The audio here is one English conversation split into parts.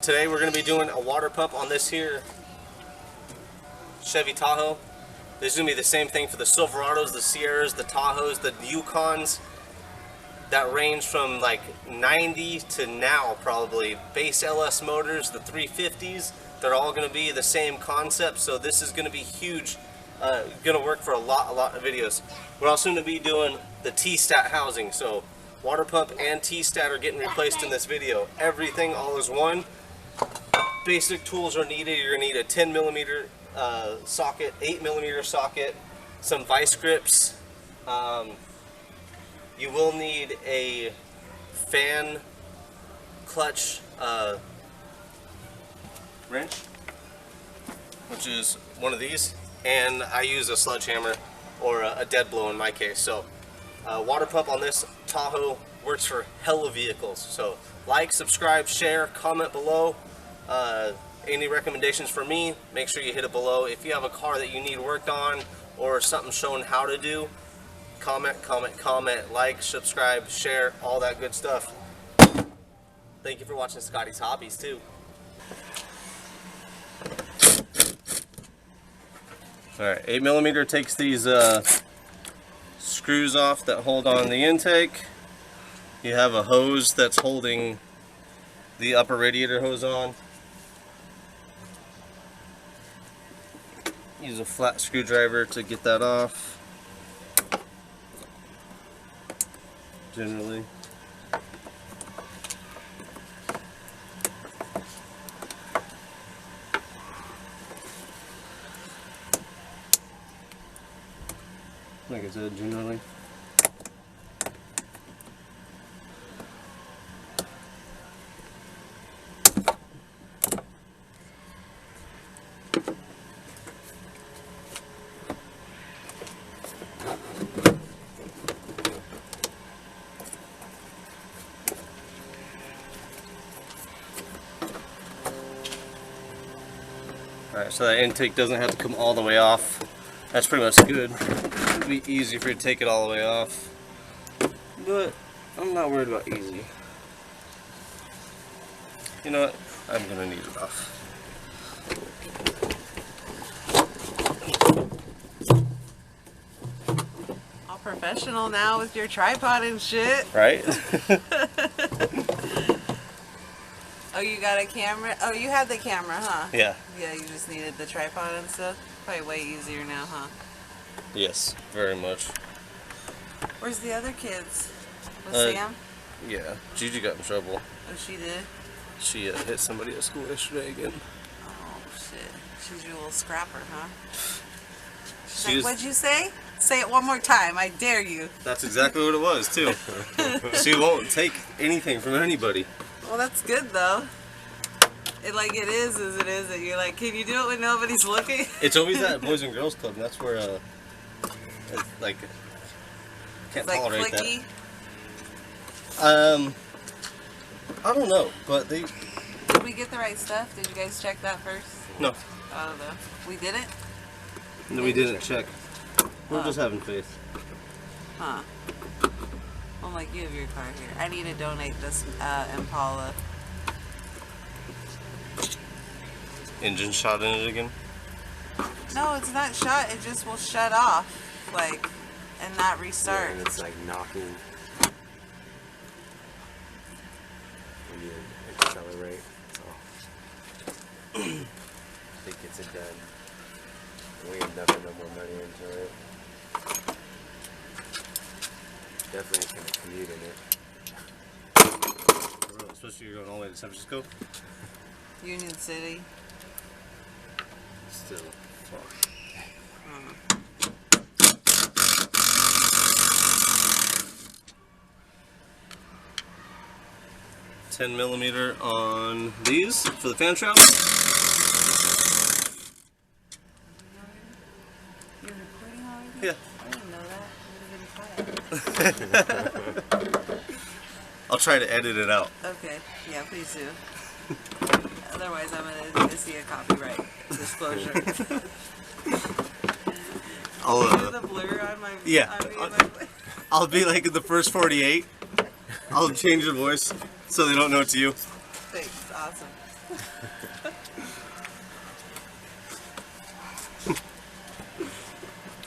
Today we're going to be doing a water pump on this here Chevy Tahoe. This is going to be the same thing for the Silverados, the Sierras, the Tahoes, the Yukons that range from like 90 to now probably. Base LS motors, the 350s, they're all going to be the same concept, so this is going to be huge. Going to work for a lot of videos. We're also going to be doing the T-stat housing, so water pump and T-stat are getting replaced in this video. Everything all is one. Basic tools are needed. You're going to need a 10mm socket, 8mm socket, some vice grips. You will need a fan clutch wrench, which is one of these, and I use a sledgehammer or a dead blow in my case. So water pump on this Tahoe works for hella vehicles. So like, subscribe, share, comment below. Any recommendations for me, make sure you hit it below. If you have a car that you need worked on or something shown how to do, comment, like, subscribe, share, all that good stuff. Thank you for watching Scotty's Hobbies too. Alright, 8mm takes these screws off that hold on the intake. You have a hose that's holding the upper radiator hose on. Use a flat screwdriver to get that off. Generally. Like I said, generally. Alright, so that intake doesn't have to come all the way off. That's pretty much good. It'll be easy for you to take it all the way off. But I'm not worried about easy. You know what? I'm gonna need it off. All professional now with your tripod and shit. Right? Oh, you got a camera? Oh, you had the camera, huh? Yeah. Yeah, you just needed the tripod and stuff? Probably way easier now, huh? Yes, very much. Where's the other kids? Was Sam? Yeah, Gigi got in trouble. Oh, she did? She hit somebody at school yesterday again. Oh, shit. She's your little scrapper, huh? She's like, what'd you say? Say it one more time. I dare you. That's exactly what it was, too. She won't take anything from anybody. Well, that's good, though. It is that you're like, can you do it when nobody's looking? It's always at Boys and Girls Club, and that's where, it's like, can't like tolerate clicky? that. I don't know, but they... Did we get the right stuff? Did you guys check that first? No. Oh, no. We didn't? No, we didn't check. We're just having faith. Huh. I'm like, you have your car here. I need to donate this Impala. Engine shot in it again? No, it's not shut. It just will shut off, like, and not restart. Yeah, and it's like knocking when you accelerate. So I think it's a done. We ain't dumping no more money into it. Definitely ain't gonna commute in it. Especially you're going all the way to San Francisco? Union City. Still far. 10mm on these for the fan shroud. You're recording already? Yeah. I didn't know that. It would have been quiet. I'll try to edit it out. Okay. Yeah, please do. Otherwise, I'm gonna see a copyright disclosure. I'll the blur on my yeah. on me and my I'll be like in the first 48. I'll change your voice so they don't know it's you. Thanks, awesome.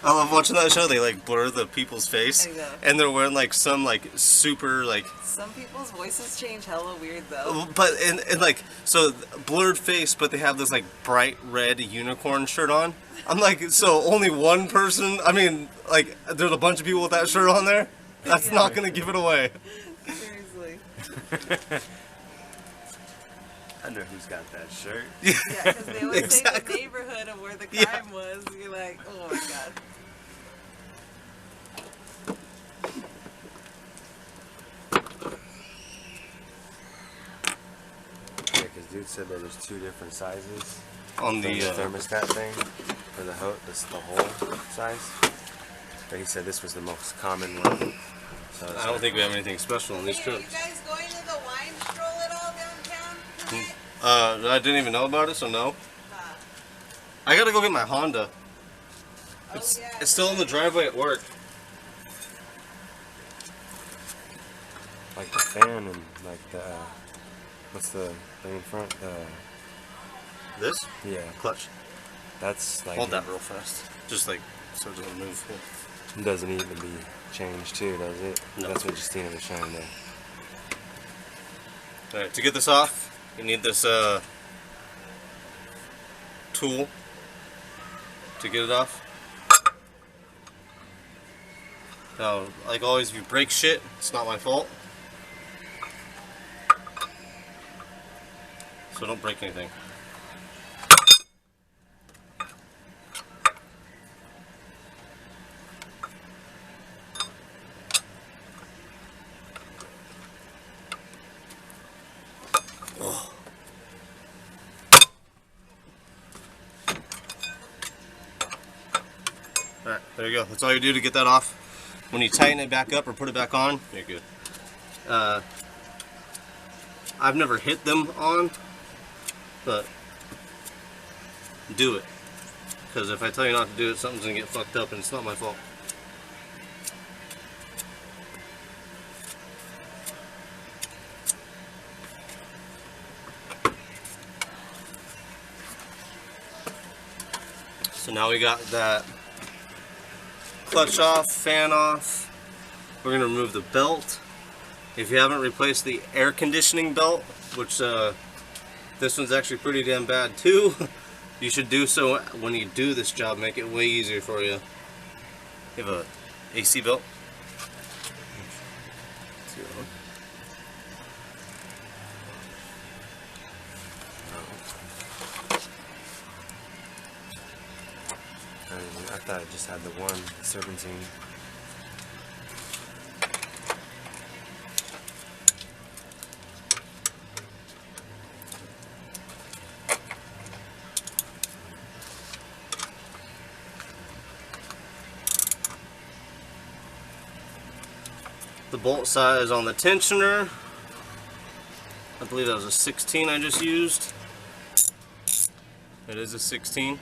I love watching that show. They like blur the people's face, I know. and they're wearing like some like super like. Some people's voices change hella weird though. But and like so blurred face, but they have this like bright red unicorn shirt on. I'm like, so only one person. I mean, like there's a bunch of people with that shirt on there. That's Yeah. not gonna give it away. Seriously. I know who's got that shirt. Yeah, because they always say the Exactly. neighborhood of where the Yeah. crime was. You're like, oh my god. Yeah, because dude said that there's 2 different sizes On for the the thermostat thing for the whole size. But he said this was the most common one. So it's I don't like- think we have anything special on these Hey, are you trips. guys going to the wine stroll at all downtown tonight? I didn't even know about it, so no. Huh. I gotta go get my Honda. Oh, It's, yeah. it's still in the driveway at work. like the fan and like the what's the thing in front? This Yeah, clutch. that's like Hold that real fast, just like so it doesn't move. it doesn't need to be changed too, does it? No. That's what Justina was showing there. All right, to get this off, you need this tool to get it off. Now, like always, if you break shit, it's not my fault. So don't break anything. Alright, there you go. That's all you do to get that off. When you tighten it back up or put it back on, you're good. I've never hit them on, but do it. Because if I tell you not to do it, something's going to get fucked up and it's not my fault. So now we got that clutch off, fan off. We're going to remove the belt. If you haven't replaced the air conditioning belt, which this one's actually pretty damn bad too, you should do so when you do this job. Make it way easier for you. You have a AC belt. I thought it just had the one serpentine. The bolt size on the tensioner, I believe that was a 16 I just used. It is a 16.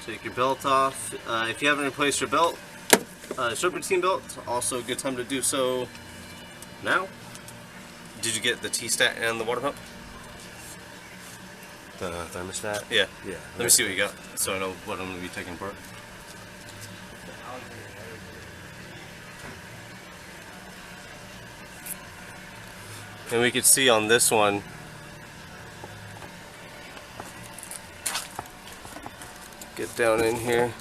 Take your belt off. If you haven't replaced your belt, serpentine belt, also a good time to do so now. Did you get the T-stat and the water pump? The thermostat? Yeah. Yeah. Let me see what you got, so I know what I'm going to be taking apart. And we could see on this one, get down in here,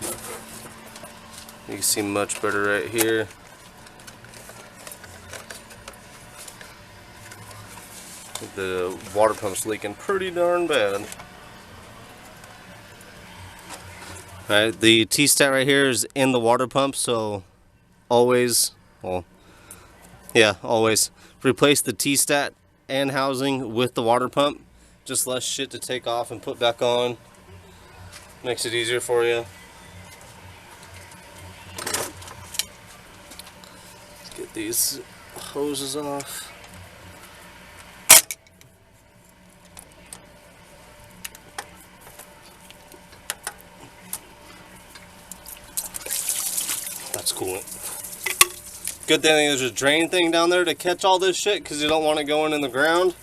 you can see much better right here. The water pump's leaking pretty darn bad. Alright, the T-stat right here is in the water pump, so always, well, yeah, always replace the T-stat and housing with the water pump. Just less shit to take off and put back on. Makes it easier for you. Let's get these hoses off. That's coolant. Good thing there's a drain thing down there to catch all this shit because you don't want it going in the ground.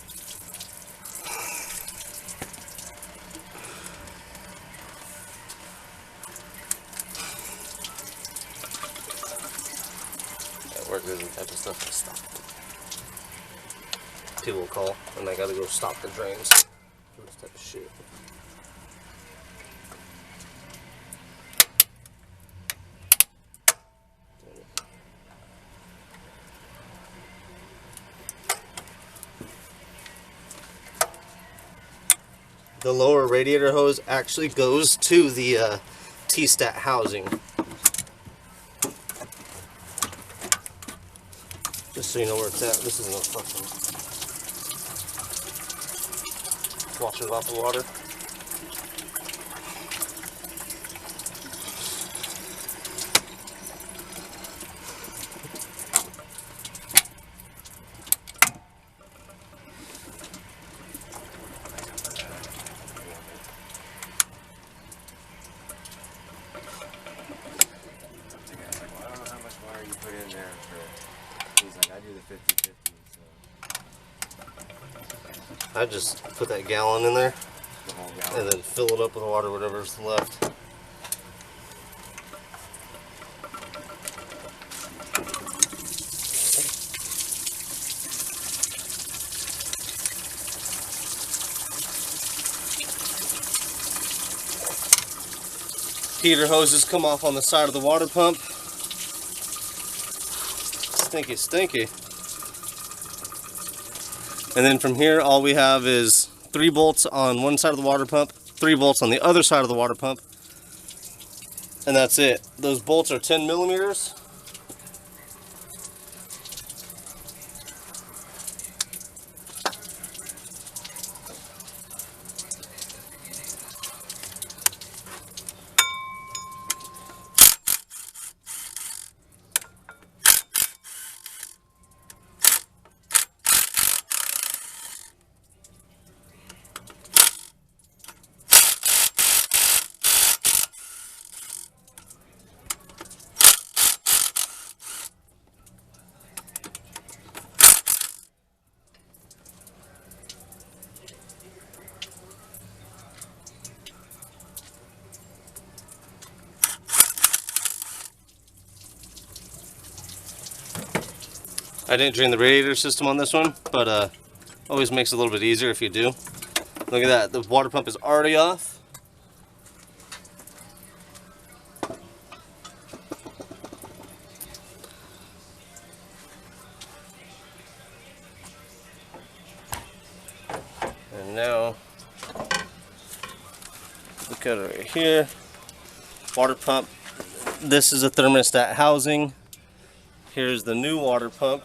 That work doing that type of stuff to stop. People will call and I gotta go stop the drains. This type of shit. The lower radiator hose actually goes to the T-stat housing. Just so you know where it's at. This isn't a fucking washes off the water. I just put that gallon in there and then fill it up with water, whatever's left. Heater hoses come off on the side of the water pump. Stinky, stinky. And then from here, all we have is 3 bolts on one side of the water pump, 3 bolts on the other side of the water pump, and that's it. Those bolts are 10 millimeters. I didn't drain the radiator system on this one, but always makes it a little bit easier if you do. Look at that, the water pump is already off. And now, look at it right here. Water pump, this is a thermostat housing. Here's the new water pump.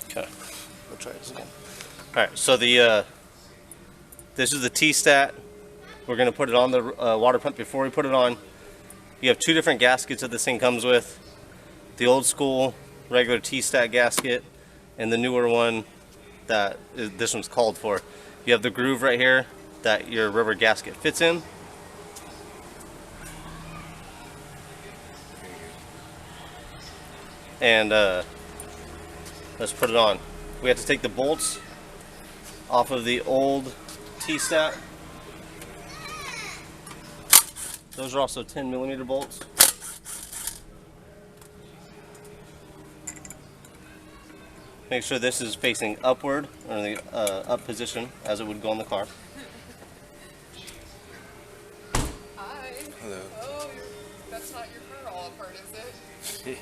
Okay, we'll try this again. Alright, so this is the T-stat. We're going to put it on the water pump. Before we put it on, you have 2 different gaskets that this thing comes with. The old school regular T-stat gasket and the newer one that this one's called for. You have the groove right here that your rubber gasket fits in. And let's put it on. We have to take the bolts off of the old T-stat. Those are also 10 millimeter bolts. Make sure this is facing upward, or in the up position, as it would go on the car. Hi. Hello. Oh, that's not your car all apart, is it?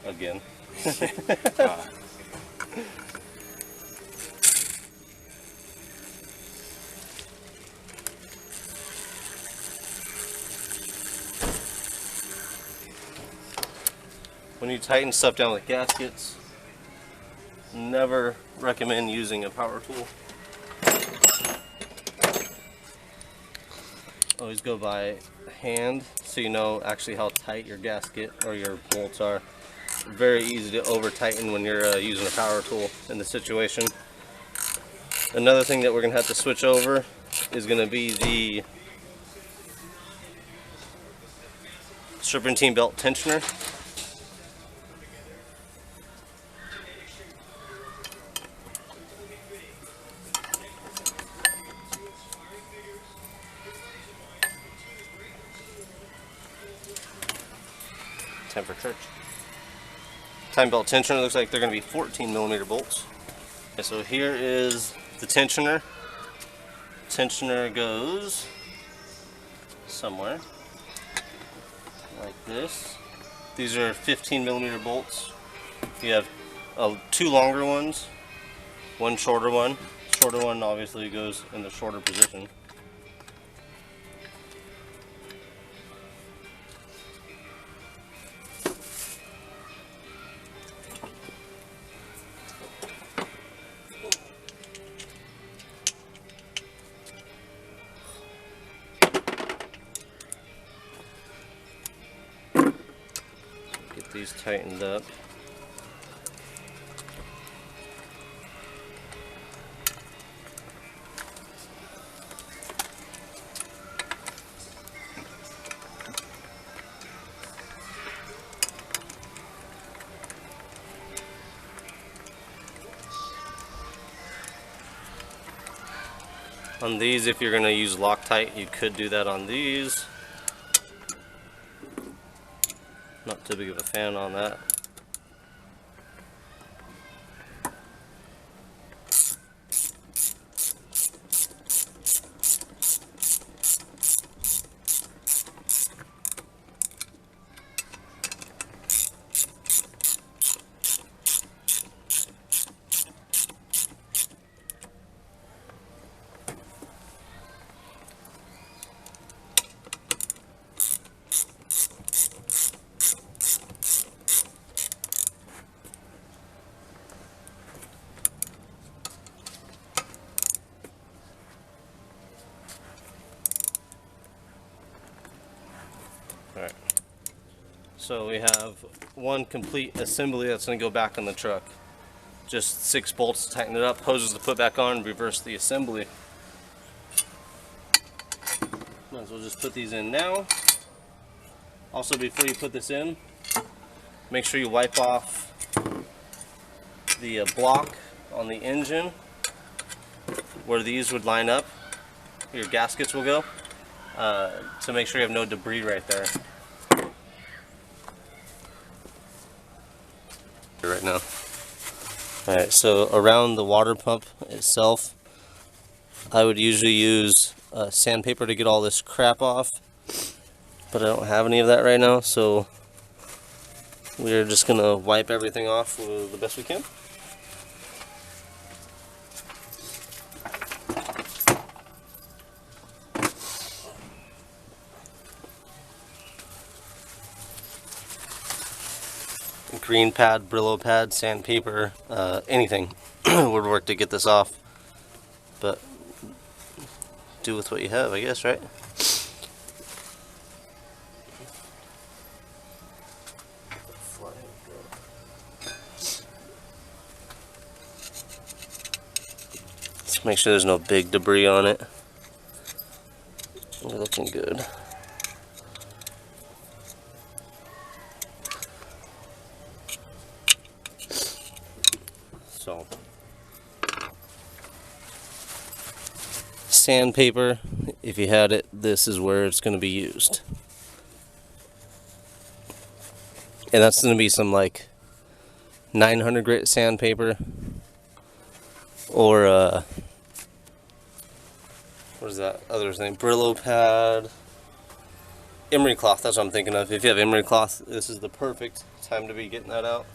Again. When you tighten stuff down with gaskets, never recommend using a power tool. Always go by hand so you know actually how tight your gasket or your bolts are. Very easy to over tighten when you're using a power tool in the situation. Another thing that we're gonna have to switch over is gonna be the serpentine belt tensioner. Time for church. Time belt tensioner looks like they're going to be 14mm bolts. Okay, so here is the tensioner. Tensioner goes somewhere like this. These are 15mm bolts. You have two longer ones, one shorter one. Shorter one obviously goes in the shorter position. Get these tightened up. On these, if you're going to use Loctite, you could do that on these. Not too big of a fan on that. Alright, so we have one complete assembly that's going to go back on the truck. Just 6 bolts to tighten it up, hoses to put back on, reverse the assembly. Might as well just put these in now. Also, before you put this in, make sure you wipe off the block on the engine where these would line up. Your gaskets will go. To make sure you have no debris right there. Right now. Alright, so around the water pump itself, I would usually use sandpaper to get all this crap off, but I don't have any of that right now, so we're just gonna wipe everything off the best we can. Green pad, Brillo pad, sandpaper, anything would work to get this off. But do with what you have, I guess, right? Let's make sure there's no big debris on it. We're looking good. So, sandpaper, if you had it, this is where it's going to be used. And that's going to be some like 900 grit sandpaper, or what is that other thing? Brillo pad, emery cloth, that's what I'm thinking of. If you have emery cloth, this is the perfect time to be getting that out.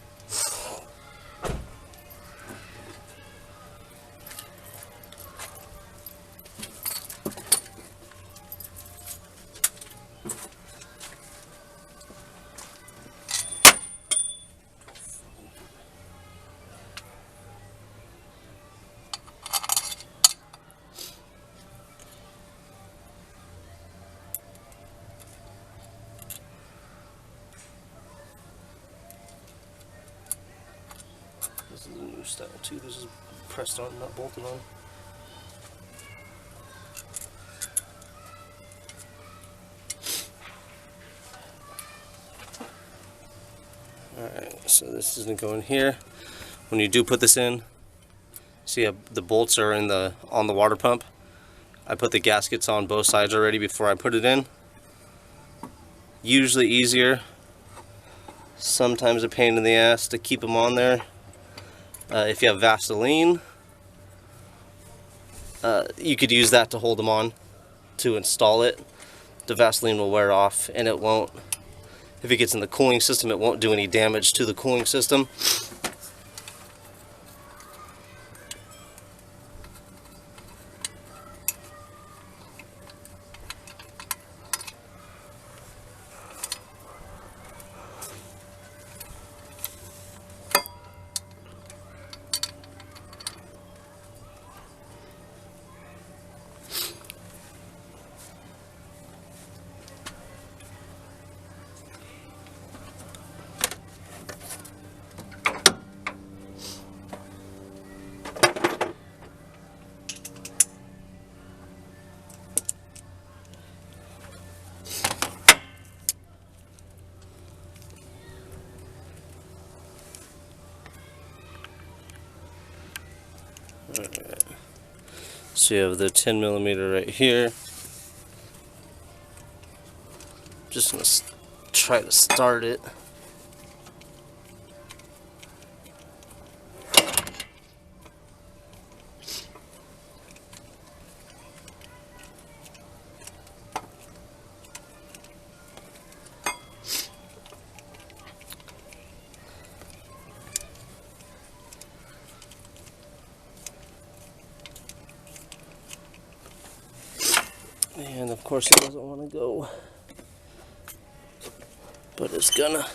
This is a new style too. This is pressed on, not bolted on. So this isn't going here. When you do put this in, see how the bolts are on the water pump. I put the gaskets on both sides already before I put it in. Usually easier. Sometimes a pain in the ass to keep them on there. If you have Vaseline, you could use that to hold them on to install it. The Vaseline will wear off, and it won't, if it gets in the cooling system, it won't do any damage to the cooling system. Alright. So you have the 10mm right here. Just gonna try to start it. And of course it doesn't want to go, but it's gonna.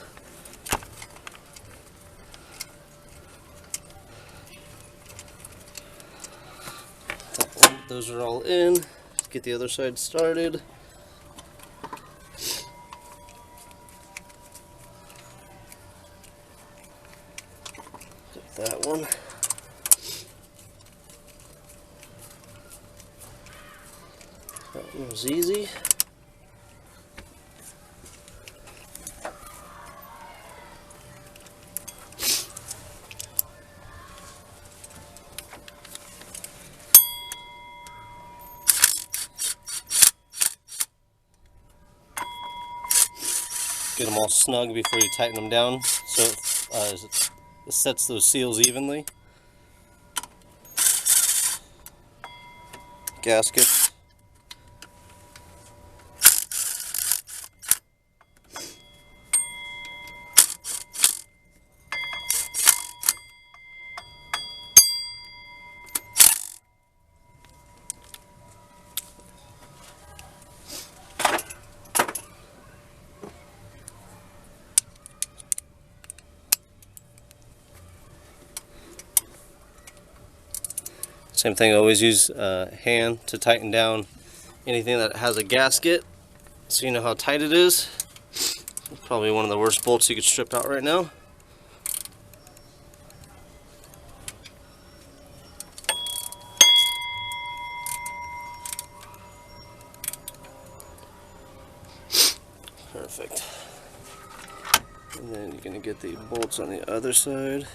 Those are all in. Let's get the other side started. Get that one. That one was easy. Get them all snug before you tighten them down, so it sets those seals evenly. Gaskets. Same thing, always use hand to tighten down anything that has a gasket, so you know how tight it is. Probably one of the worst bolts you could strip out right now. Perfect. And then you're going to get the bolts on the other side.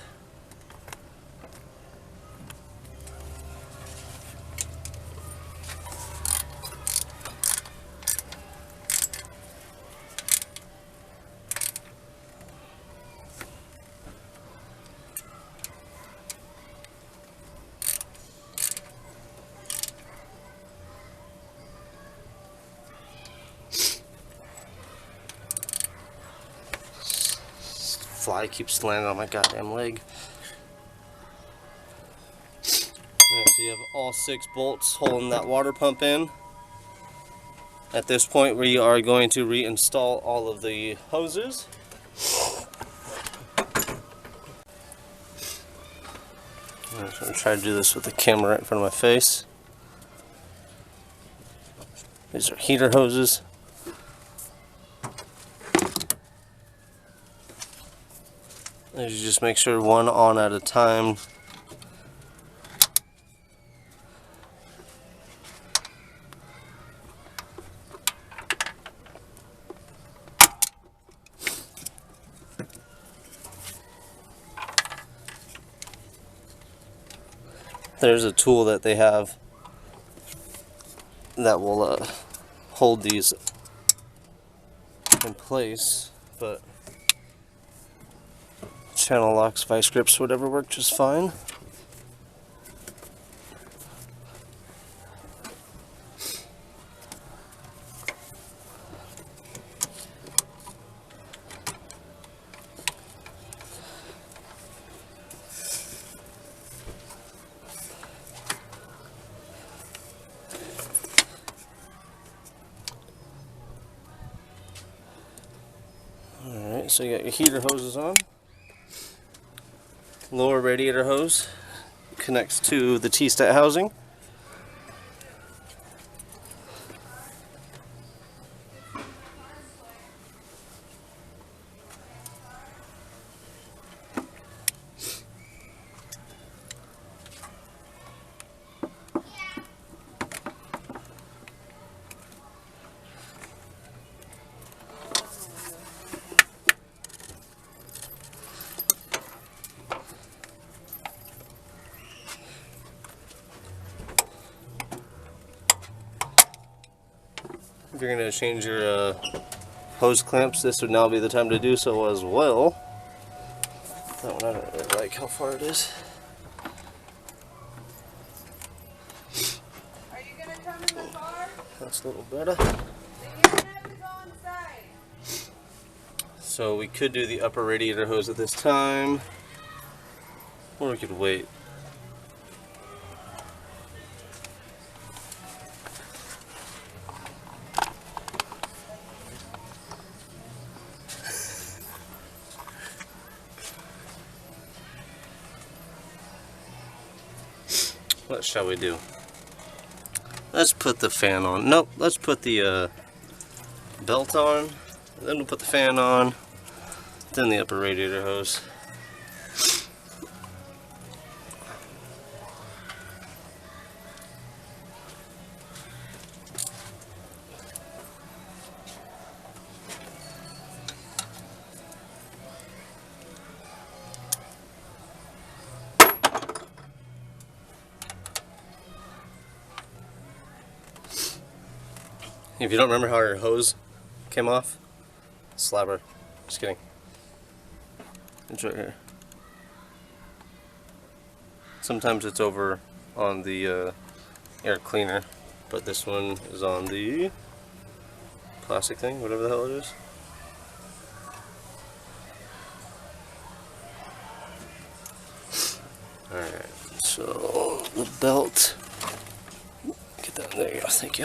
Fly keeps landing on my goddamn leg. Alright, so you have all 6 bolts holding that water pump in. At this point, we are going to reinstall all of the hoses. I'm going to try to do this with the camera right in front of my face. These are heater hoses. You just make sure one on at a time. there's a tool that they have that will hold these in place, but channel locks, vice grips, whatever work just fine. Alright, so you got your heater hoses on. Lower radiator hose connects to the T-stat housing. If you're going to change your hose clamps, this would now be the time to do so as well. That one I don't really like how far it is. Are you gonna come in the car? That's a little better. The internet is on site. So we could do the upper radiator hose at this time, or we could wait. What shall we do? Let's put the fan on. Nope, let's put the belt on, then we'll put the fan on, then the upper radiator hose. If you don't remember how your hose came off, slabber. Just kidding. It's right here. Sometimes it's over on the air cleaner, but this one is on the plastic thing, whatever the hell it is. Alright, so the belt. Get that, there you go, thank you.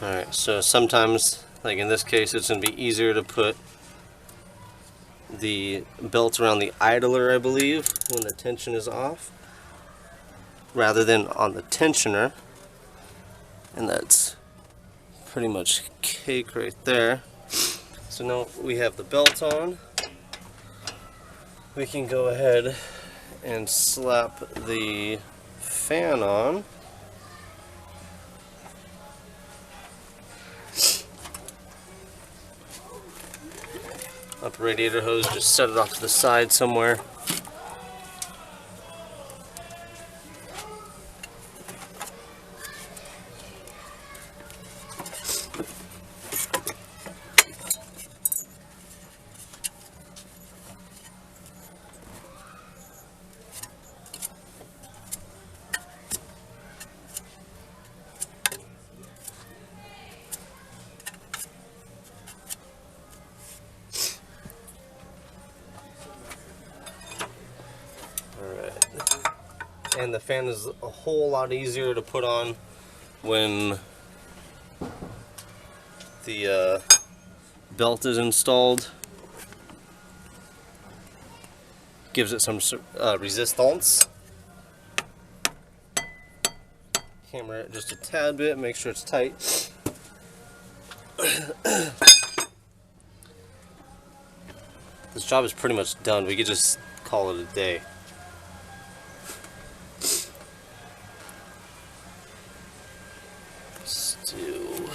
Alright, so sometimes, like in this case, it's going to be easier to put the belt around the idler, I believe, when the tension is off, rather than on the tensioner. And that's pretty much cake right there. So now we have the belt on. We can go ahead and slap the fan on. Up radiator hose, just set it off to the side somewhere. the fan is a whole lot easier to put on when the belt is installed. Gives it some resistance. Hammer it just a tad bit, make sure it's tight. This job is pretty much done. We could just call it a day. Let's do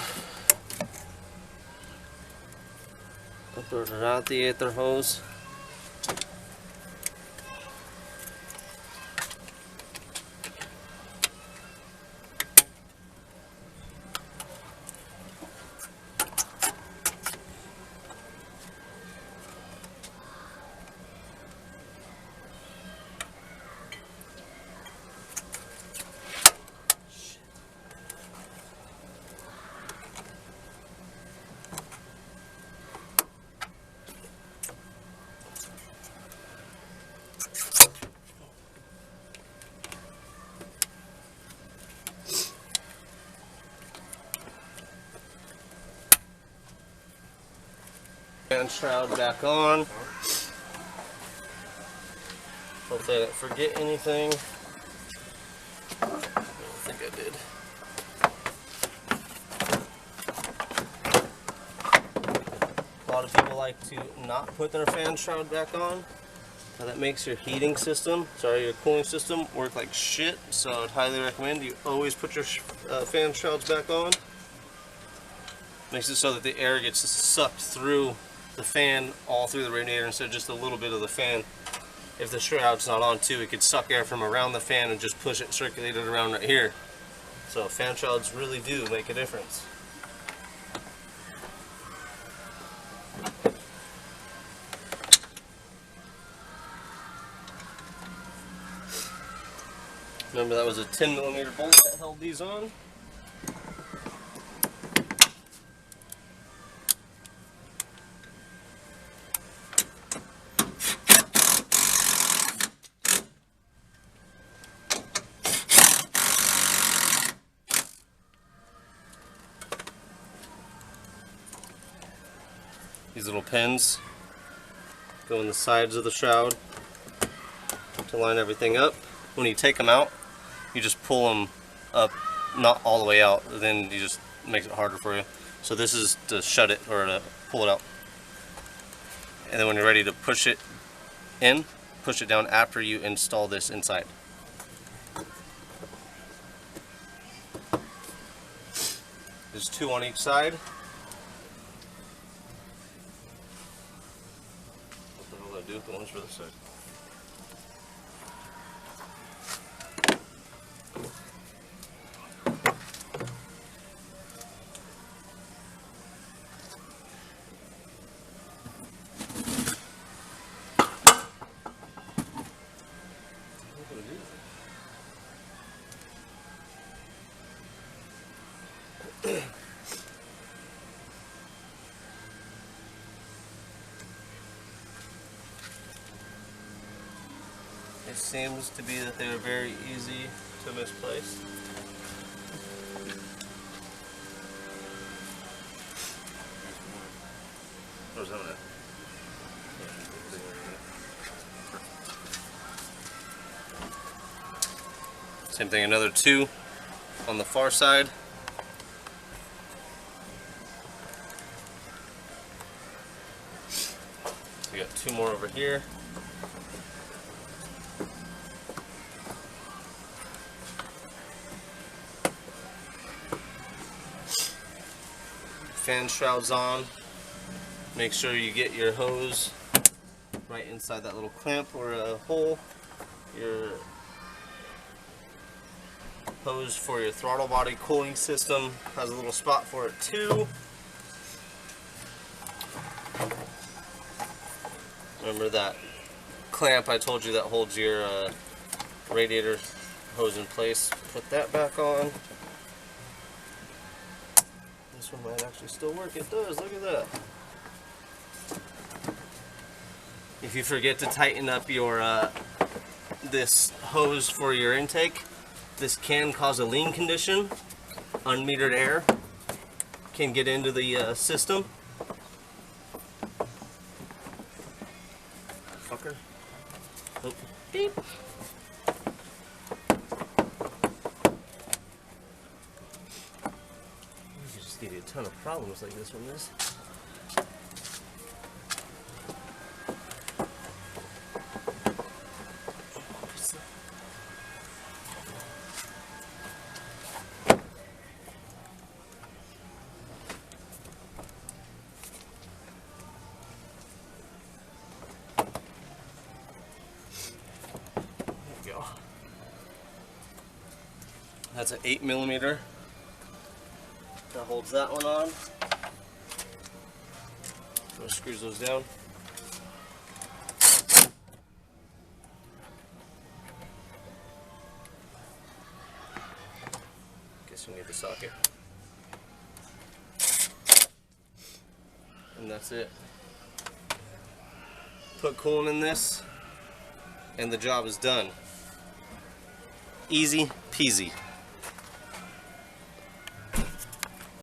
upper radiator hose. Fan shroud back on. Hopefully I didn't forget anything. I don't think I did. A lot of people like to not put their fan shroud back on. Now that makes your heating system, your cooling system work like shit. So I would highly recommend you always put your fan shrouds back on. Makes it so that the air gets sucked through the fan all through the radiator instead of just a little bit of the fan. If the shroud's not on too, it could suck air from around the fan and just push it, circulate it around right here. So fan shrouds really do make a difference. Remember that was a 10mm bolt that held these on. These little pins go in the sides of the shroud to line everything up. When you take them out, you just pull them up, not all the way out, then you just makes it harder for you. So this is to shut it or to pull it out. And then when you're ready to push it in, push it down after you install this inside. There's two on each side. Do the ones for the side. It seems to be that they are very easy to misplace. Where's that one at? Same thing, another two on the far side. We got two more over here. Fan shrouds on. Make sure you get your hose right inside that little clamp or a hole. Your hose for your throttle body cooling system has a little spot for it too. Remember that clamp I told you that holds your radiator hose in place? Put that back on. This one might actually still work. It does. Look at that. If you forget to tighten up your this hose for your intake. This can cause a lean condition. Unmetered air can get into the system. Fucker. Oh. Beep. Just give you a ton of problems like this one is. There we go. That's an 8mm. That holds that one on. Those screws those down. Guess we need the socket. And that's it. Put coolant in this, and the job is done. Easy peasy.